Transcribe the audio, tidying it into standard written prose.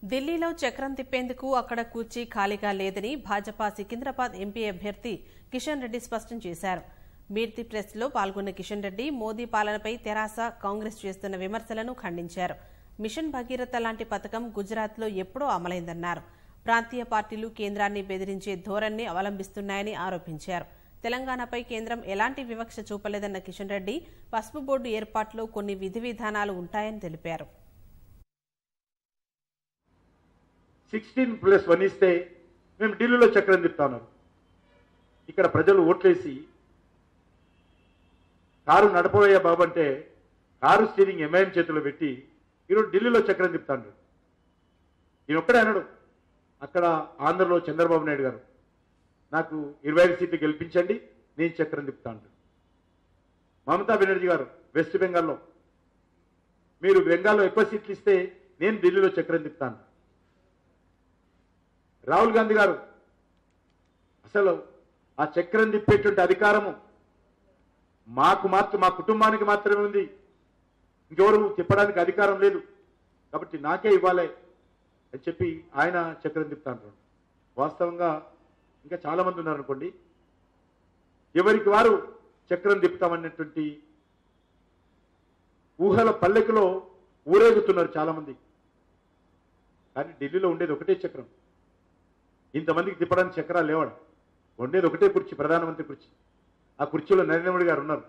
ఢిల్లీలో చక్రం తిప్పేందుకు అక్కడ కూర్చి ఖాళీగా లేదని భాజపా సికింద్రాబాద్ ఎంపీ అభ్యర్థి కిషన్ రెడ్డి స్పష్టం చేశారు. మీర్తి ప్రెస్లో పాల్గొన్న కిషన్ రెడ్డి మోదీ పాలనపై తెరాస, కాంగ్రెస్ చేస్తున్న విమర్శలను ఖండించారు. మిషన్ భగీరథ లాంటి పథకం గుజరాత్లో ఎప్పుడో అమలైందన్నారు. ప్రాంతీయ పార్టీలు కేంద్రాన్ని బెదిరించే ధోరణిని అవలంబిస్తున్నాయని ఆరోపించారు. తెలంగాణపై కేంద్రం ఎలాంటి వివక్ష చూపలేదన్న కిషన్ రెడ్డి పసుపు బోర్డు ఏర్పాటులో కొన్ని విధి విధానాలు ఉంటాయని తెలిపారు. 16+1 ఇస్తే మేము ఢిల్లీలో చక్రం తిప్పుతాను. ఇక్కడ ప్రజలు ఓట్లేసి కారు నడపవయ్యా బాబు అంటే కారు స్టీరింగ్ ఎంఐఎం చేతిలో పెట్టి ఈరోజు ఢిల్లీలో చక్రం తిప్పుతాడు. ఈయన ఒక్కడే అన్నాడు. అక్కడ ఆంధ్రలో చంద్రబాబు నాయుడు గారు నాకు 25 సీట్లు గెలిపించండి, నేను చక్రం తిప్పుతాను. మమతా బెనర్జీ గారు వెస్ట్ బెంగాల్లో మీరు బెంగాల్లో ఎక్కువ సీట్లు ఇస్తే నేను ఢిల్లీలో చక్రం తిప్పుతాను. రాహుల్ గాంధీ గారు అసలు ఆ చక్రం తిప్పేటువంటి అధికారము మాకు మాత్రం, మా కుటుంబానికి మాత్రమే ఉంది, ఇంకెవరు తిప్పడానికి అధికారం లేదు, కాబట్టి నాకే ఇవ్వాలి అని చెప్పి ఆయన చక్రం తిప్పుతాను. వాస్తవంగా ఇంకా చాలా మంది ఉన్నారనుకోండి, ఎవరికి వారు చక్రం తిప్పుతామన్నటువంటి ఊహల పల్లెకులో ఊరేగుతున్నారు చాలా మంది. కానీ ఢిల్లీలో ఉండేది ఒకటే చక్రం. ఇంతమందికి తిప్పడానికి చక్రాలు లేవాడు. ఉండేది ఒకటే కుర్చీ, ప్రధానమంత్రి కుర్చీ. ఆ కుర్చీలో నరేంద్ర మోడీ గారు ఉన్నారు.